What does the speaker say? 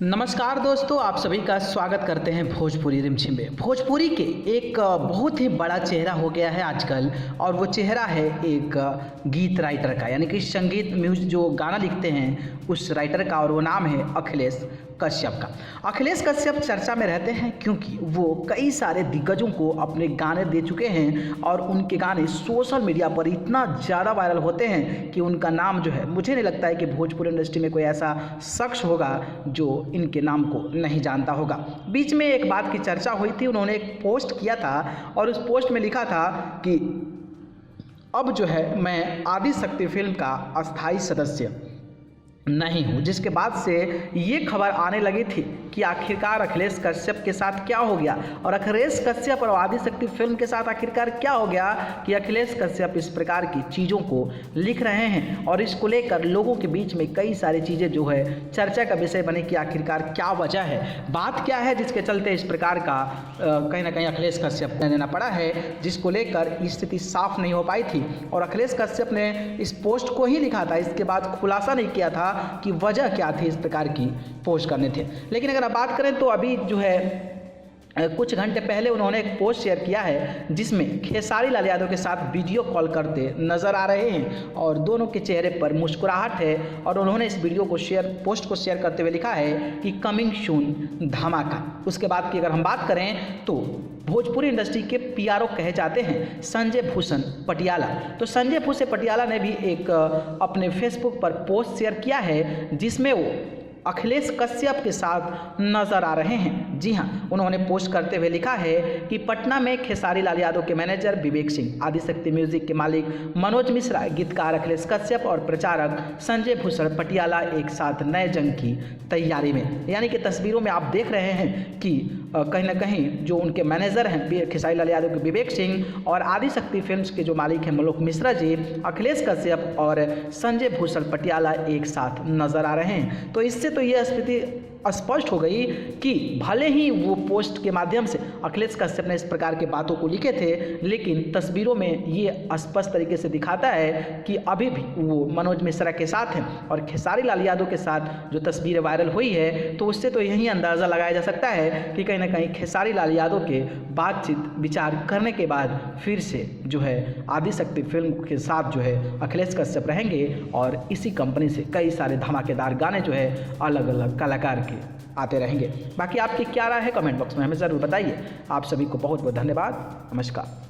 नमस्कार दोस्तों, आप सभी का स्वागत करते हैं भोजपुरी रिमझिम में। भोजपुरी के एक बहुत ही बड़ा चेहरा हो गया है आजकल, और वो चेहरा है एक गीत राइटर का, यानी कि संगीत म्यूजिक जो गाना लिखते हैं उस राइटर का, और वो नाम है अखिलेश कश्यप का। अखिलेश कश्यप चर्चा में रहते हैं क्योंकि वो कई सारे दिग्गजों को अपने गाने दे चुके हैं, और उनके गाने सोशल मीडिया पर इतना ज़्यादा वायरल होते हैं कि उनका नाम जो है, मुझे नहीं लगता है कि भोजपुरी इंडस्ट्री में कोई ऐसा शख्स होगा जो इनके नाम को नहीं जानता होगा। बीच में एक बात की चर्चा हुई थी, उन्होंने एक पोस्ट किया था और उस पोस्ट में लिखा था कि अब जो है मैं आदिशक्ति फिल्म का अस्थाई सदस्य नहीं हूँ, जिसके बाद से ये खबर आने लगी थी कि आखिरकार अखिलेश कश्यप के साथ क्या हो गया, और अखिलेश कश्यप और आदिशक्ति फिल्म के साथ आखिरकार क्या हो गया कि अखिलेश कश्यप इस प्रकार की चीज़ों को लिख रहे हैं, और इसको लेकर लोगों के बीच में कई सारी चीज़ें जो है चर्चा का विषय बने कि आखिरकार क्या वजह है, बात क्या है जिसके चलते इस प्रकार का कहीं ना कहीं अखिलेश कश्यप ने देना पड़ा है, जिसको लेकर स्थिति साफ नहीं हो पाई थी। और अखिलेश कश्यप ने इस पोस्ट को ही लिखा था, इसके बाद खुलासा नहीं किया था कि वजह क्या थी इस प्रकार की पोस्ट करने थे। लेकिन अगर आप बात करें तो अभी जो है कुछ घंटे पहले उन्होंने एक पोस्ट शेयर किया है जिसमें खेसारी लाल यादव के साथ वीडियो कॉल करते नज़र आ रहे हैं, और दोनों के चेहरे पर मुस्कुराहट है, और उन्होंने इस वीडियो को पोस्ट को शेयर करते हुए लिखा है कि कमिंग सून धमाका। उसके बाद की अगर हम बात करें तो भोजपुरी इंडस्ट्री के पीआरओ कहे जाते हैं संजय भूषण पटियाला। तो संजय भूषण पटियाला ने भी एक अपने फेसबुक पर पोस्ट शेयर किया है जिसमें वो अखिलेश कश्यप के साथ नजर आ रहे हैं। जी हाँ, उन्होंने पोस्ट करते हुए लिखा है कि पटना में खेसारी लाल यादव के मैनेजर विवेक सिंह, आदिशक्ति म्यूजिक के मालिक मनोज मिश्रा, गीतकार अखिलेश कश्यप और प्रचारक संजय भूषण पटियाला एक साथ नए जंग की तैयारी में। यानी कि तस्वीरों में आप देख रहे हैं कि कहीं ना कहीं जो उनके मैनेजर हैं खेसारी लाल यादव के विवेक सिंह, और आदिशक्ति फिल्म्स के जो मालिक हैं मनोज मिश्रा जी, अखिलेश कश्यप और संजय भूषण पटियाला एक साथ नजर आ रहे हैं। तो इससे तो यह स्थिति स्पष्ट हो गई कि भले ही वो पोस्ट के माध्यम से अखिलेश कश्यप ने इस प्रकार के बातों को लिखे थे, लेकिन तस्वीरों में ये स्पष्ट तरीके से दिखाता है कि अभी भी वो मनोज मिश्रा के साथ हैं, और खेसारी लाल यादव के साथ जो तस्वीरें वायरल हुई है तो उससे तो यही अंदाज़ा लगाया जा सकता है कि कहीं ना कहीं खेसारी लाल यादव के बातचीत विचार करने के बाद फिर से जो है आदिशक्ति फिल्म के साथ जो है अखिलेश कश्यप रहेंगे, और इसी कंपनी से कई सारे धमाकेदार गाने जो है अलग अलग कलाकार के आते रहेंगे। बाकी आपकी क्या राय है कमेंट बॉक्स में हमें ज़रूर बताइए। आप सभी को बहुत बहुत धन्यवाद। नमस्कार।